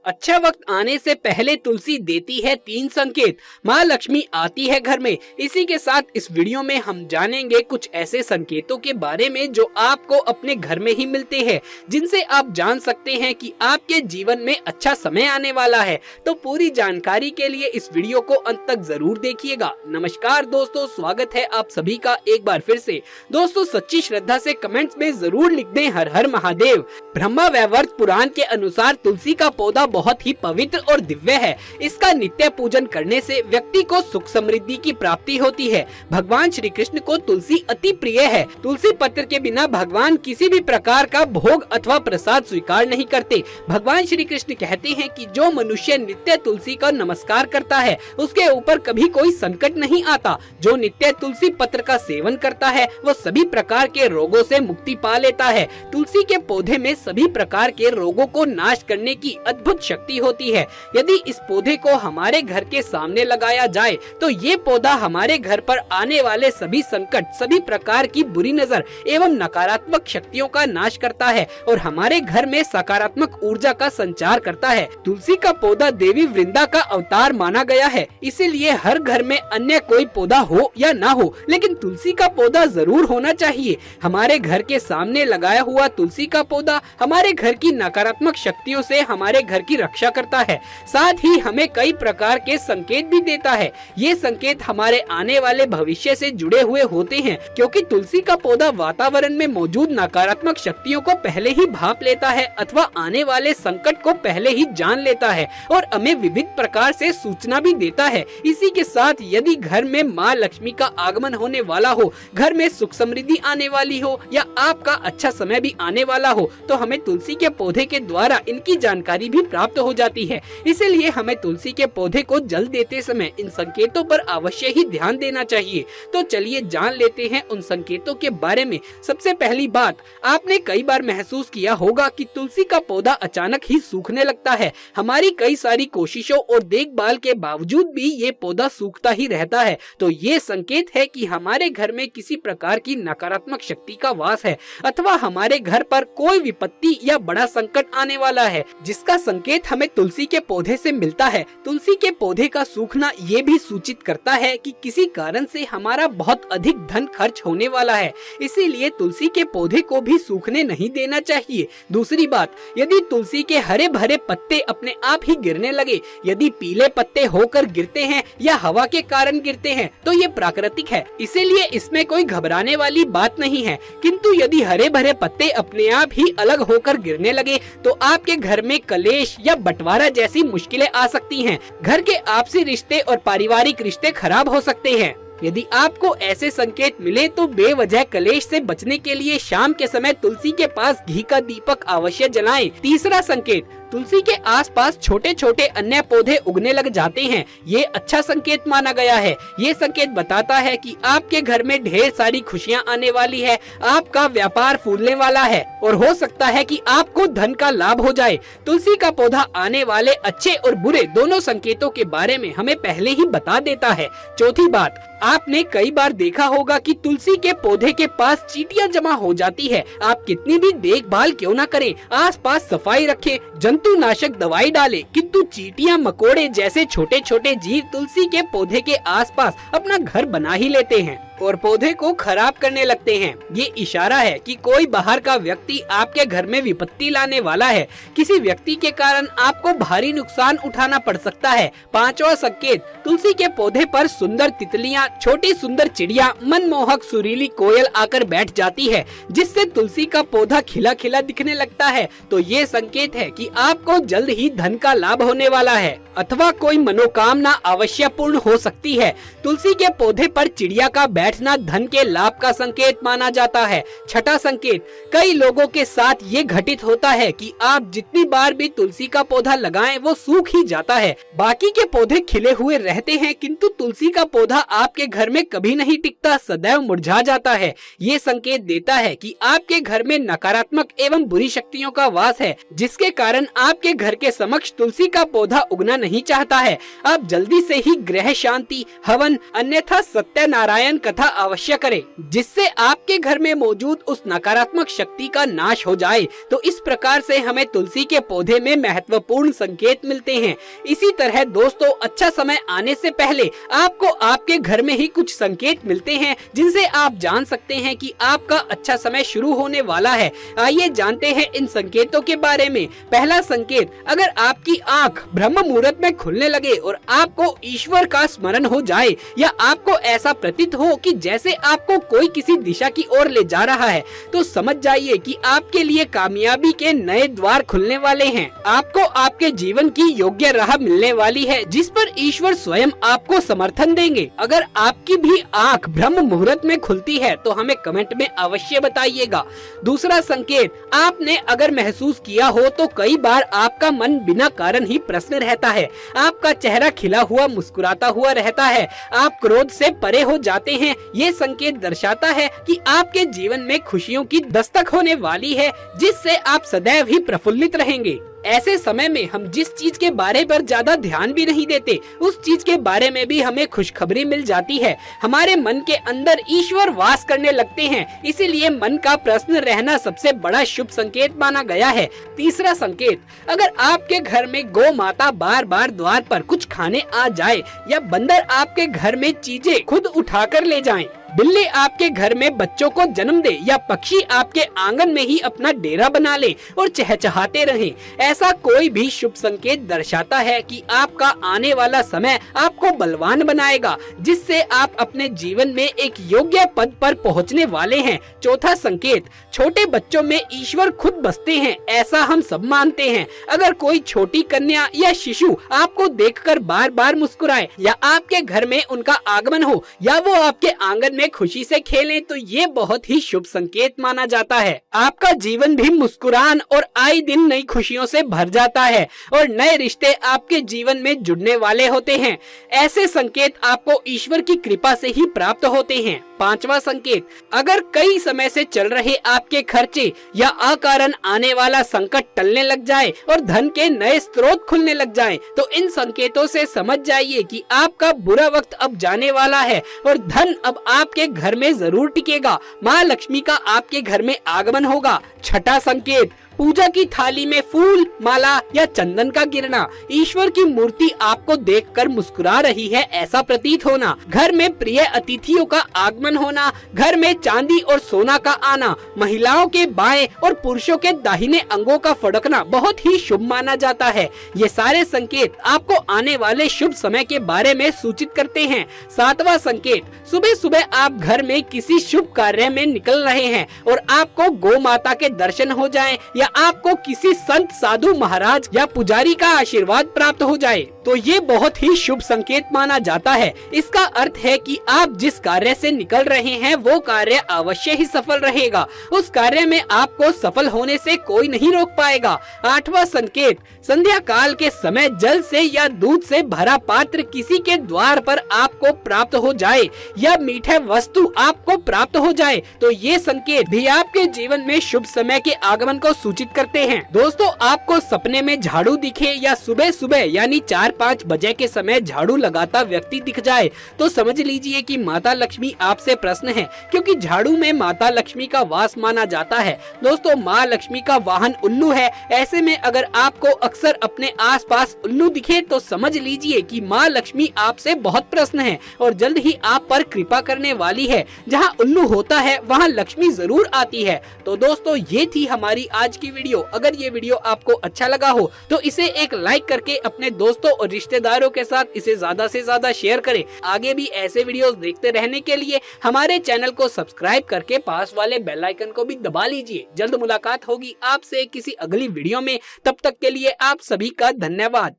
अच्छा वक्त आने से पहले तुलसी देती है 3 संकेत। माँ लक्ष्मी आती है घर में। इसी के साथ इस वीडियो में हम जानेंगे कुछ ऐसे संकेतों के बारे में जो आपको अपने घर में ही मिलते हैं, जिनसे आप जान सकते हैं कि आपके जीवन में अच्छा समय आने वाला है। तो पूरी जानकारी के लिए इस वीडियो को अंत तक जरूर देखिएगा। नमस्कार दोस्तों, स्वागत है आप सभी का एक बार फिर से। दोस्तों, सच्ची श्रद्धा से कमेंट्स में जरूर लिख दें हर हर महादेव। ब्रह्मा वैवर्त पुराण के अनुसार तुलसी का पौधा बहुत ही पवित्र और दिव्य है। इसका नित्य पूजन करने से व्यक्ति को सुख समृद्धि की प्राप्ति होती है। भगवान श्री कृष्ण को तुलसी अति प्रिय है। तुलसी पत्र के बिना भगवान किसी भी प्रकार का भोग अथवा प्रसाद स्वीकार नहीं करते। भगवान श्री कृष्ण कहते हैं कि जो मनुष्य नित्य तुलसी का नमस्कार करता है उसके ऊपर कभी कोई संकट नहीं आता। जो नित्य तुलसी पत्र का सेवन करता है वो सभी प्रकार के रोगों से मुक्ति पा लेता है। तुलसी के पौधे में सभी प्रकार के रोगों को नाश करने की अद्भुत शक्ति होती है। यदि इस पौधे को हमारे घर के सामने लगाया जाए तो ये पौधा हमारे घर पर आने वाले सभी संकट, सभी प्रकार की बुरी नजर एवं नकारात्मक शक्तियों का नाश करता है और हमारे घर में सकारात्मक ऊर्जा का संचार करता है। तुलसी का पौधा देवी वृंदा का अवतार माना गया है, इसीलिए हर घर में अन्य कोई पौधा हो या ना हो, लेकिन तुलसी का पौधा जरूर होना चाहिए। हमारे घर के सामने लगाया हुआ तुलसी का पौधा हमारे घर की नकारात्मक शक्तियों से हमारे घर की रक्षा करता है, साथ ही हमें कई प्रकार के संकेत भी देता है। ये संकेत हमारे आने वाले भविष्य से जुड़े हुए होते हैं, क्योंकि तुलसी का पौधा वातावरण में मौजूद नकारात्मक शक्तियों को पहले ही भांप लेता है अथवा आने वाले संकट को पहले ही जान लेता है और हमें विविध प्रकार से सूचना भी देता है। इसी के साथ यदि घर में माँ लक्ष्मी का आगमन होने वाला हो, घर में सुख समृद्धि आने वाली हो या आपका अच्छा समय भी आने वाला हो, तो हमें तुलसी के पौधे के द्वारा इनकी जानकारी भी प्राप्त हो जाती है। इसीलिए हमें तुलसी के पौधे को जल देते समय इन संकेतों पर अवश्य ही ध्यान देना चाहिए। तो चलिए जान लेते हैं उन संकेतों के बारे में। सबसे पहली बात, आपने कई बार महसूस किया होगा कि तुलसी का पौधा अचानक ही सूखने लगता है। हमारी कई सारी कोशिशों और देखभाल के बावजूद भी ये पौधा सूखता ही रहता है, तो ये संकेत है कि हमारे घर में किसी प्रकार की नकारात्मक शक्ति का वास है अथवा हमारे घर पर कोई विपत्ति या बड़ा संकट आने वाला है, जिसका संकेत हमें तुलसी के पौधे से मिलता है। तुलसी के पौधे का सूखना ये भी सूचित करता है कि किसी कारण से हमारा बहुत अधिक धन खर्च होने वाला है, इसीलिए तुलसी के पौधे को भी सूखने नहीं देना चाहिए। दूसरी बात, यदि तुलसी के हरे भरे पत्ते अपने आप ही गिरने लगे, यदि पीले पत्ते होकर गिरते हैं या हवा के कारण गिरते हैं, तो ये प्राकृतिक है, इसीलिए इसमें कोई घबराने वाली बात नहीं है। किंतु यदि हरे भरे पत्ते अपने आप ही अलग होकर गिरने लगे तो आपके घर में कलेश या बंटवारा जैसी मुश्किलें आ सकती हैं। घर के आपसी रिश्ते और पारिवारिक रिश्ते खराब हो सकते हैं। यदि आपको ऐसे संकेत मिले तो बेवजह कलेश से बचने के लिए शाम के समय तुलसी के पास घी का दीपक अवश्य जलाएं। तीसरा संकेत, तुलसी के आसपास छोटे छोटे अन्य पौधे उगने लग जाते हैं। ये अच्छा संकेत माना गया है। ये संकेत बताता है कि आपके घर में ढेर सारी खुशियां आने वाली है, आपका व्यापार फूलने वाला है और हो सकता है कि आपको धन का लाभ हो जाए। तुलसी का पौधा आने वाले अच्छे और बुरे दोनों संकेतों के बारे में हमें पहले ही बता देता है। चौथी बात, आपने कई बार देखा होगा कि तुलसी के पौधे के पास चींटियां जमा हो जाती है। आप कितनी भी देखभाल क्यों न करें, आसपास सफाई रखें, जंतुनाशक दवाई डालें, किंतु चींटियां, मकोड़े जैसे छोटे छोटे जीव तुलसी के पौधे के आसपास अपना घर बना ही लेते हैं और पौधे को खराब करने लगते हैं। ये इशारा है कि कोई बाहर का व्यक्ति आपके घर में विपत्ति लाने वाला है। किसी व्यक्ति के कारण आपको भारी नुकसान उठाना पड़ सकता है। पांचवा संकेत, तुलसी के पौधे पर सुंदर तितलियां, छोटी सुंदर चिड़िया, मनमोहक सुरीली कोयल आकर बैठ जाती है, जिससे तुलसी का पौधा खिला खिला दिखने लगता है। तो ये संकेत है कि आपको जल्द ही धन का लाभ होने वाला है अथवा कोई मनोकामना अवश्य पूर्ण हो सकती है। तुलसी के पौधे पर चिड़िया का बैठना धन के लाभ का संकेत माना जाता है। छठा संकेत, कई लोगों के साथ ये घटित होता है कि आप जितनी बार भी तुलसी का पौधा लगाएं वो सूख ही जाता है। बाकी के पौधे खिले हुए रहते हैं, किंतु तुलसी का पौधा आपके घर में कभी नहीं टिकता, सदैव मुरझा जाता है। ये संकेत देता है कि आपके घर में नकारात्मक एवं बुरी शक्तियों का वास है, जिसके कारण आपके घर के समक्ष तुलसी का पौधा उगना नहीं चाहता है। आप जल्दी से ही ग्रह शांति, हवन, अन्यथा सत्यनारायण कथा तथा अवश्य करें, जिससे आपके घर में मौजूद उस नकारात्मक शक्ति का नाश हो जाए। तो इस प्रकार से हमें तुलसी के पौधे में महत्वपूर्ण संकेत मिलते हैं। इसी तरह दोस्तों, अच्छा समय आने से पहले आपको आपके घर में ही कुछ संकेत मिलते हैं जिनसे आप जान सकते हैं कि आपका अच्छा समय शुरू होने वाला है। आइए जानते हैं इन संकेतों के बारे में। पहला संकेत, अगर आपकी आंख ब्रह्म मुहूर्त में खुलने लगे और आपको ईश्वर का स्मरण हो जाए या आपको ऐसा प्रतीत हो कि जैसे आपको कोई किसी दिशा की ओर ले जा रहा है, तो समझ जाइए कि आपके लिए कामयाबी के नए द्वार खुलने वाले हैं। आपको आपके जीवन की योग्य राह मिलने वाली है जिस पर ईश्वर स्वयं आपको समर्थन देंगे। अगर आपकी भी आंख ब्रह्म मुहूर्त में खुलती है तो हमें कमेंट में अवश्य बताइएगा। दूसरा संकेत, आपने अगर महसूस किया हो तो कई बार आपका मन बिना कारण ही प्रसन्न रहता है। आपका चेहरा खिला हुआ मुस्कुराता हुआ रहता है। आप क्रोध से परे हो जाते हैं। ये संकेत दर्शाता है कि आपके जीवन में खुशियों की दस्तक होने वाली है, जिससे आप सदैव ही प्रफुल्लित रहेंगे। ऐसे समय में हम जिस चीज के बारे पर ज्यादा ध्यान भी नहीं देते, उस चीज के बारे में भी हमें खुशखबरी मिल जाती है। हमारे मन के अंदर ईश्वर वास करने लगते हैं, इसीलिए मन का प्रसन्न रहना सबसे बड़ा शुभ संकेत माना गया है। तीसरा संकेत, अगर आपके घर में गौ माता बार बार द्वार पर कुछ खाने आ जाए या बंदर आपके घर में चीजें खुद उठाकर ले जाएं, बिल्ली आपके घर में बच्चों को जन्म दे या पक्षी आपके आंगन में ही अपना डेरा बना ले और चहचहाते रहें, ऐसा कोई भी शुभ संकेत दर्शाता है कि आपका आने वाला समय आपको बलवान बनाएगा, जिससे आप अपने जीवन में एक योग्य पद पर पहुंचने वाले हैं। चौथा संकेत, छोटे बच्चों में ईश्वर खुद बसते हैं, ऐसा हम सब मानते हैं। अगर कोई छोटी कन्या या शिशु आपको देखकर बार बार मुस्कुराए या आपके घर में उनका आगमन हो या वो आपके आंगन में खुशी से खेलें, तो ये बहुत ही शुभ संकेत माना जाता है। आपका जीवन भी मुस्कुरान और आए दिन नई खुशियों से भर जाता है और नए रिश्ते आपके जीवन में जुड़ने वाले होते हैं। ऐसे संकेत आपको ईश्वर की कृपा से ही प्राप्त होते हैं। पांचवा संकेत, अगर कई समय से चल रहे आपके खर्चे या अकारण आने वाला संकट टलने लग जाए और धन के नए स्रोत खुलने लग जाएं, तो इन संकेतों से समझ जाइए कि आपका बुरा वक्त अब जाने वाला है और धन अब आपके घर में जरूर टिकेगा। माँ लक्ष्मी का आपके घर में आगमन होगा। छठा संकेत, पूजा की थाली में फूल, माला या चंदन का गिरना, ईश्वर की मूर्ति आपको देखकर मुस्कुरा रही है ऐसा प्रतीत होना, घर में प्रिय अतिथियों का आगमन होना, घर में चांदी और सोना का आना, महिलाओं के बाएं और पुरुषों के दाहिने अंगों का फड़कना बहुत ही शुभ माना जाता है। ये सारे संकेत आपको आने वाले शुभ समय के बारे में सूचित करते हैं। सातवां संकेत, सुबह सुबह आप घर में किसी शुभ कार्य में निकल रहे हैं और आपको गौ माता के दर्शन हो जाए या आपको किसी संत, साधु, महाराज या पुजारी का आशीर्वाद प्राप्त हो जाए, तो ये बहुत ही शुभ संकेत माना जाता है। इसका अर्थ है कि आप जिस कार्य से निकल रहे हैं वो कार्य अवश्य ही सफल रहेगा। उस कार्य में आपको सफल होने से कोई नहीं रोक पाएगा। आठवां संकेत, संध्या काल के समय जल से या दूध से भरा पात्र किसी के द्वार पर आपको प्राप्त हो जाए या मीठे वस्तु आपको प्राप्त हो जाए, तो ये संकेत भी आपके जीवन में शुभ समय के आगमन को सूचित करते हैं। दोस्तों, आपको सपने में झाड़ू दिखे या सुबह सुबह यानी 4-5 बजे के समय झाड़ू लगाता व्यक्ति दिख जाए, तो समझ लीजिए कि माता लक्ष्मी आपसे प्रसन्न है, क्योंकि झाड़ू में माता लक्ष्मी का वास माना जाता है। दोस्तों, माँ लक्ष्मी का वाहन उल्लू है। ऐसे में अगर आपको अक्सर अपने आसपास उल्लू दिखे तो समझ लीजिए कि माँ लक्ष्मी आपसे बहुत प्रसन्न है और जल्द ही आप पर कृपा करने वाली है। जहाँ उल्लू होता है वहाँ लक्ष्मी जरूर आती है। तो दोस्तों, ये थी हमारी आज की वीडियो। अगर ये वीडियो आपको अच्छा लगा हो तो इसे एक लाइक करके अपने दोस्तों और रिश्तेदारों के साथ इसे ज्यादा से ज्यादा शेयर करें। आगे भी ऐसे वीडियोस देखते रहने के लिए हमारे चैनल को सब्सक्राइब करके पास वाले बेल आइकन को भी दबा लीजिए। जल्द मुलाकात होगी आपसे किसी अगली वीडियो में। तब तक के लिए आप सभी का धन्यवाद।